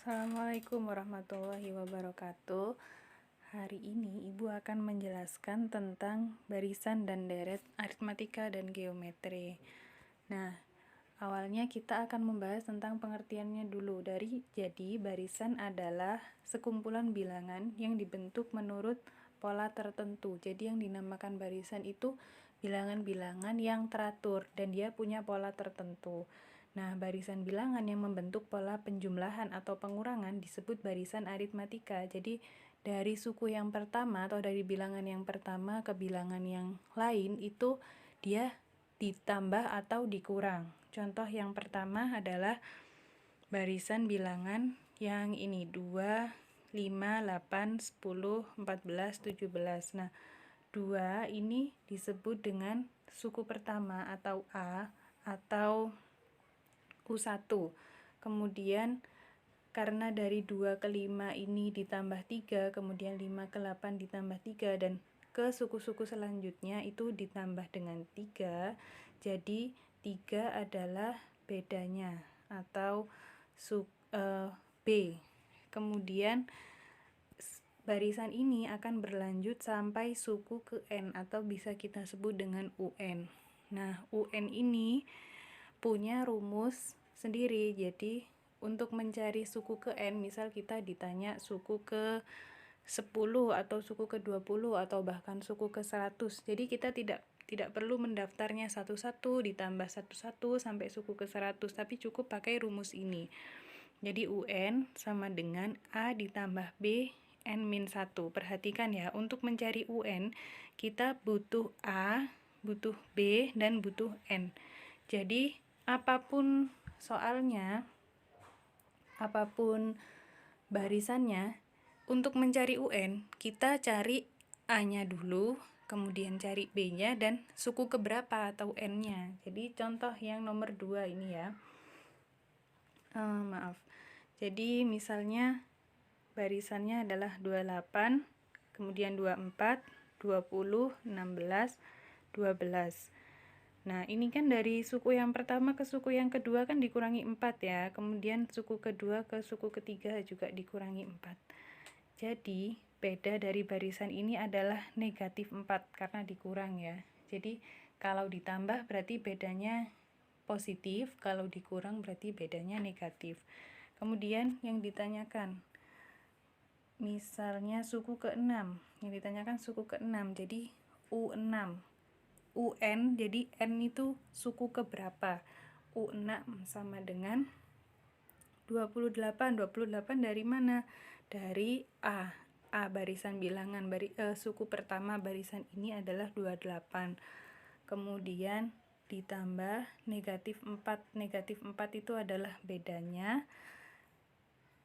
Assalamualaikum warahmatullahi wabarakatuh. Hari ini Ibu akan menjelaskan tentang barisan dan deret aritmatika dan geometri. Nah, awalnya kita akan membahas tentang pengertiannya dulu. Jadi barisan adalah sekumpulan bilangan yang dibentuk menurut pola tertentu. Jadi yang dinamakan barisan itu bilangan-bilangan yang teratur dan dia punya pola tertentu. Nah, barisan bilangan yang membentuk pola penjumlahan atau pengurangan disebut barisan aritmatika. Jadi, dari suku yang pertama atau dari bilangan yang pertama ke bilangan yang lain itu dia ditambah atau dikurang. Contoh yang pertama adalah barisan bilangan yang ini 2, 5, 8, 10, 14, 17. Nah, 2 ini disebut dengan suku pertama atau A atau U1. Kemudian karena dari 2 ke 5 ini ditambah 3, kemudian 5 ke 8 ditambah 3, dan ke suku-suku selanjutnya itu ditambah dengan 3, jadi 3 adalah bedanya atau B. Kemudian barisan ini akan berlanjut sampai suku ke N atau bisa kita sebut dengan UN. Nah, UN ini punya rumus sendiri. Jadi untuk mencari suku ke N, misal kita ditanya suku ke 10 atau suku ke 20 atau bahkan suku ke 100. Jadi kita tidak perlu mendaftarnya satu-satu ditambah satu-satu sampai suku ke 100, tapi cukup pakai rumus ini. Jadi UN sama dengan A ditambah B N-1. Perhatikan ya, untuk mencari UN kita butuh A, butuh B, dan butuh N. Jadi apapun soalnya, apapun barisannya, untuk mencari UN kita cari A-nya dulu, kemudian cari B-nya dan suku keberapa atau N-nya. Jadi contoh yang nomor 2 ini ya. Jadi misalnya barisannya adalah 28, kemudian 24, 20, 16, 12. Nah, ini kan dari suku yang pertama ke suku yang kedua kan dikurangi 4 ya. Kemudian suku kedua ke suku ketiga juga dikurangi 4. Jadi, beda dari barisan ini adalah negatif 4 karena dikurang ya. Jadi, kalau ditambah berarti bedanya positif, kalau dikurang berarti bedanya negatif. Kemudian yang ditanyakan, misalnya suku ke-6, yang ditanyakan suku ke-6, jadi U6. UN, jadi N itu suku keberapa? U6 sama dengan 28. 28 dari mana? Dari A. A barisan bilangan, suku pertama barisan ini adalah 28. Kemudian ditambah negatif 4. Negatif 4 itu adalah bedanya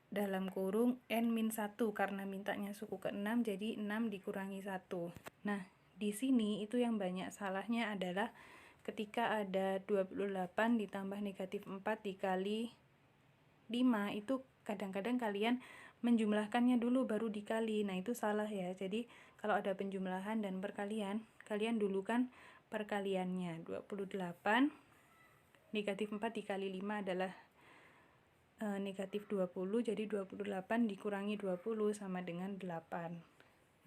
dalam kurung N-1 karena mintanya suku ke-6, jadi 6 dikurangi 1. Nah, di sini itu yang banyak salahnya adalah ketika ada 28 ditambah negatif 4 dikali 5, itu kadang-kadang kalian menjumlahkannya dulu baru dikali. Nah, itu salah ya. Jadi kalau ada penjumlahan dan perkalian, kalian dulukan perkaliannya. 28 negatif 4 dikali 5 adalah negatif 20, jadi 28 dikurangi 20 sama dengan 8.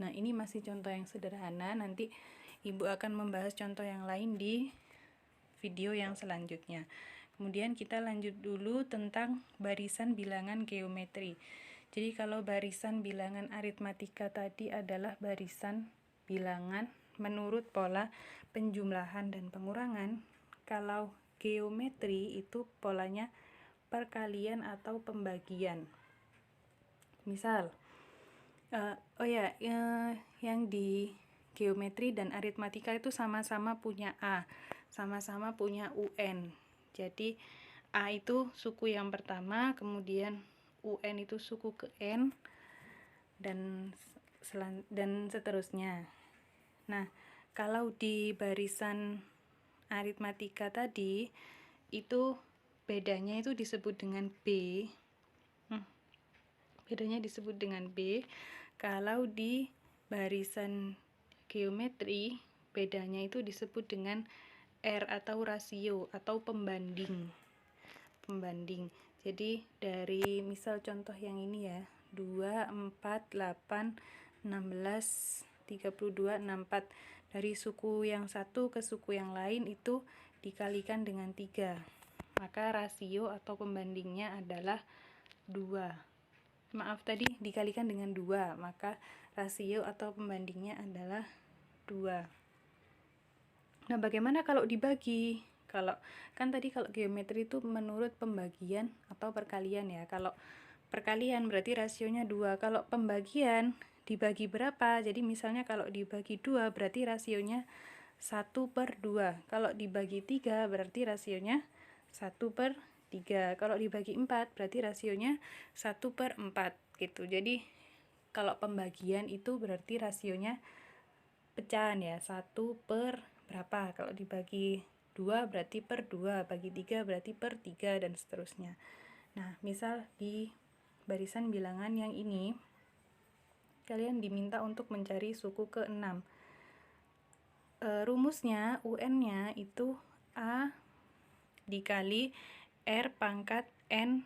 Nah, ini masih contoh yang sederhana, nanti Ibu akan membahas contoh yang lain di video yang selanjutnya. Kemudian kita lanjut dulu tentang barisan bilangan geometri. Jadi kalau barisan bilangan aritmatika tadi adalah barisan bilangan menurut pola penjumlahan dan pengurangan. Kalau geometri itu polanya perkalian atau pembagian. Misal, yang di geometri dan aritmatika itu sama-sama punya A, sama-sama punya UN. Jadi A itu suku yang pertama, kemudian UN itu suku ke N, dan seterusnya. Nah, kalau di barisan aritmatika tadi itu bedanya itu disebut dengan B. Bedanya disebut dengan B. Kalau di barisan geometri bedanya itu disebut dengan R atau rasio atau pembanding. Jadi dari misal contoh yang ini ya, 2, 4, 8, 16, 32, 64. Dari suku yang satu ke suku yang lain itu dikalikan dengan 3. Maka rasio atau pembandingnya adalah 2. Maaf, tadi dikalikan dengan 2, maka rasio atau pembandingnya adalah 2. Nah, bagaimana kalau dibagi? Kalau kan tadi kalau geometri itu menurut pembagian atau perkalian ya. Kalau perkalian berarti rasionya 2. Kalau pembagian dibagi berapa? Jadi misalnya kalau dibagi 2 berarti rasionya 1/2. Kalau dibagi 3 berarti rasionya 1/3. Kalau dibagi 4 berarti rasionya 1/4 gitu. Jadi kalau pembagian itu berarti rasionya pecahan ya, 1 per berapa. Kalau dibagi 2 berarti per 2, bagi 3 berarti per 3, dan seterusnya. Nah, misal di barisan bilangan yang ini kalian diminta untuk mencari suku ke-6. Rumusnya UN-nya itu A dikali R pangkat N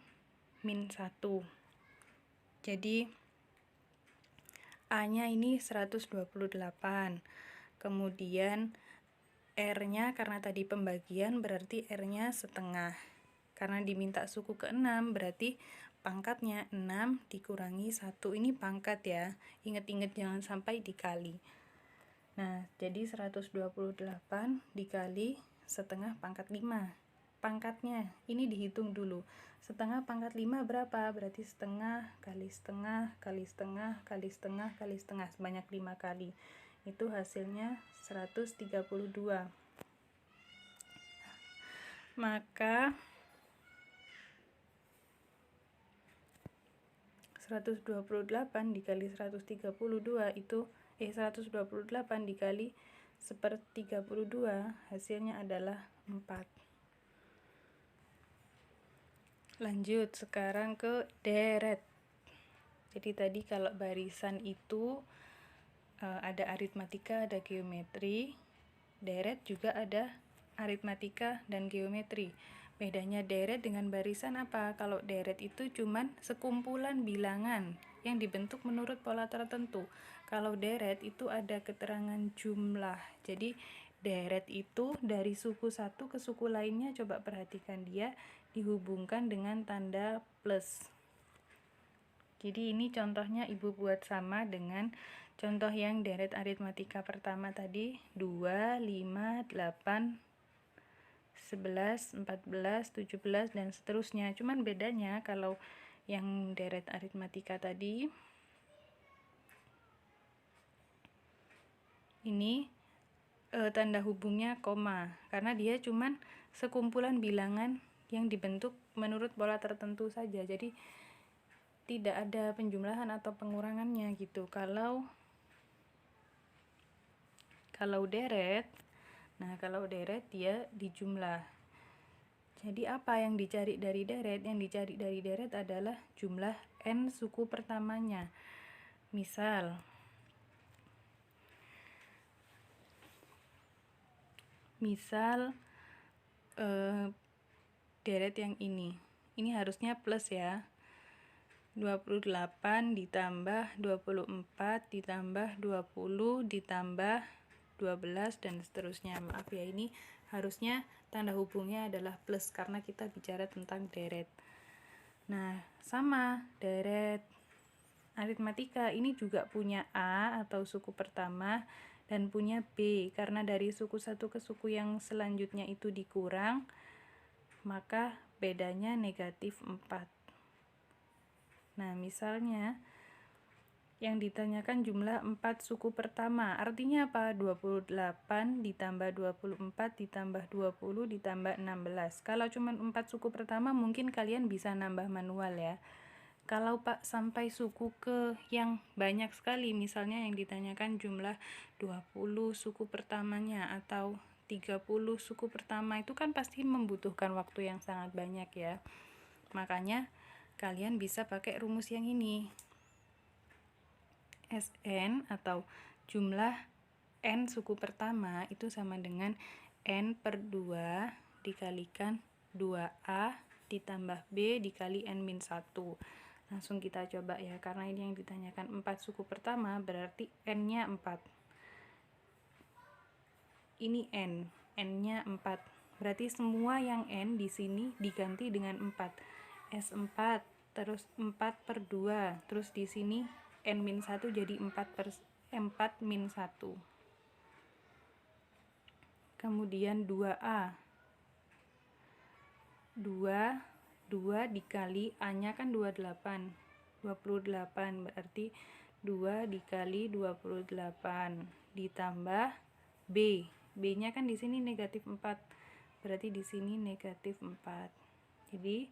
min 1. Jadi A-nya ini 128. Kemudian R-nya karena tadi pembagian berarti R-nya setengah. Karena diminta suku ke-6 berarti pangkatnya 6 dikurangi 1. Ini pangkat ya. Ingat-ingat jangan sampai dikali. Nah, jadi 128 dikali setengah pangkat 5. Pangkatnya ini dihitung dulu. Setengah pangkat 5 berapa? Berarti setengah kali setengah kali setengah kali setengah kali setengah, sebanyak 5 kali. Itu hasilnya 132. Maka 128 dikali 132 itu 128 dikali 1/32 hasilnya adalah 4. Lanjut sekarang ke deret. Jadi tadi kalau barisan itu ada aritmatika, ada geometri. Deret juga ada aritmatika dan geometri. Bedanya deret dengan barisan apa? Kalau deret itu cuman sekumpulan bilangan yang dibentuk menurut pola tertentu. Kalau deret itu ada keterangan jumlah. Jadi deret itu dari suku satu ke suku lainnya, coba perhatikan dia dihubungkan dengan tanda plus. Jadi ini contohnya Ibu buat sama dengan contoh yang deret aritmatika pertama tadi, 2, 5, 8, 11, 14, 17, dan seterusnya. Cuman bedanya kalau yang deret aritmatika tadi ini tanda hubungnya koma, karena dia cuman sekumpulan bilangan yang dibentuk menurut pola tertentu saja. Jadi tidak ada penjumlahan atau pengurangannya gitu. Kalau deret, kalau deret dia dijumlah. Jadi apa yang dicari dari deret? Yang dicari dari deret adalah jumlah n suku pertamanya. Misal deret yang ini harusnya plus ya. 28 ditambah 24 ditambah 20 ditambah 12 dan seterusnya. Maaf ya, ini harusnya tanda hubungnya adalah plus karena kita bicara tentang deret. Nah, sama deret aritmatika ini juga punya A atau suku pertama dan punya B. Karena dari suku satu ke suku yang selanjutnya itu dikurang, maka bedanya negatif 4. Nah, misalnya yang ditanyakan jumlah 4 suku pertama, artinya apa? 28 ditambah 24 ditambah 20 ditambah 16. Kalau cuma 4 suku pertama mungkin kalian bisa nambah manual ya. Kalau sampai suku ke yang banyak sekali, misalnya yang ditanyakan jumlah 20 suku pertamanya atau 30 suku pertama, itu kan pasti membutuhkan waktu yang sangat banyak ya. Makanya kalian bisa pakai rumus yang ini. Sn atau jumlah n suku pertama itu sama dengan n/2 dikalikan 2A ditambah B dikali N-1. Langsung kita coba ya, karena ini yang ditanyakan 4 suku pertama, berarti N-nya 4. Ini N-nya 4. Berarti semua yang N di sini diganti dengan 4. S4, terus 4/2. Terus di sini N-1 jadi 4/1. Kemudian 2A. 2 dikali A-nya kan 28. 28 berarti 2 dikali 28 ditambah B. B-nya kan di sini negatif 4. Berarti di sini negatif 4. Jadi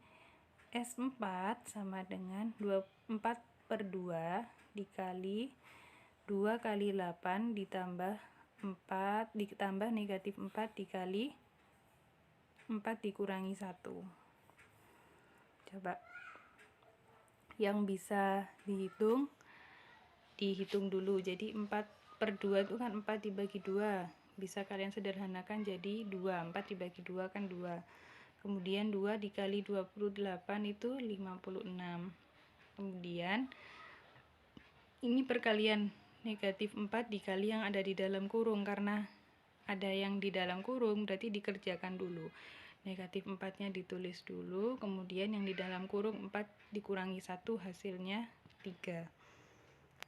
S4 sama dengan 4/2 dikali 2 kali 8 ditambah 4 ditambah negatif 4 dikali 4 dikurangi 1. Coba yang bisa dihitung dulu. Jadi 4/2 itu kan 4 dibagi 2. Bisa kalian sederhanakan jadi 2. 4 dibagi 2 kan 2. Kemudian 2 dikali 28 itu 56. Kemudian ini perkalian negatif 4 dikali yang ada di dalam kurung, karena ada yang di dalam kurung berarti dikerjakan dulu. Negatif 4-nya ditulis dulu, kemudian yang di dalam kurung 4 dikurangi 1 hasilnya 3.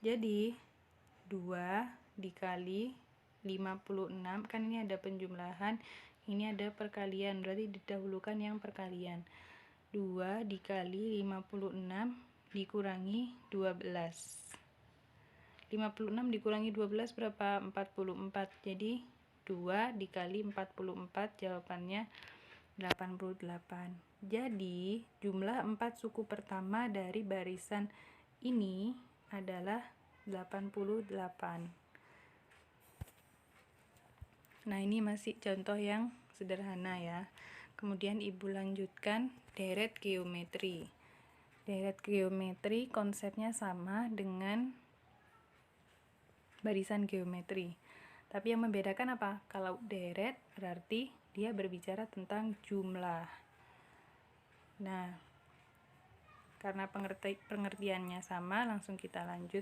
Jadi 2 dikali 56, kan ini ada penjumlahan, ini ada perkalian, berarti didahulukan yang perkalian. 2 dikali 56 dikurangi 12. 56 dikurangi 12 berapa? 44. Jadi 2 dikali 44, jawabannya 88. Jadi jumlah 4 suku pertama dari barisan ini adalah 88. Nah, ini masih contoh yang sederhana ya. Kemudian Ibu lanjutkan deret geometri. Deret geometri konsepnya sama dengan barisan geometri. Tapi yang membedakan apa? Kalau deret berarti dia berbicara tentang jumlah. Nah, karena pengertiannya sama, langsung kita lanjut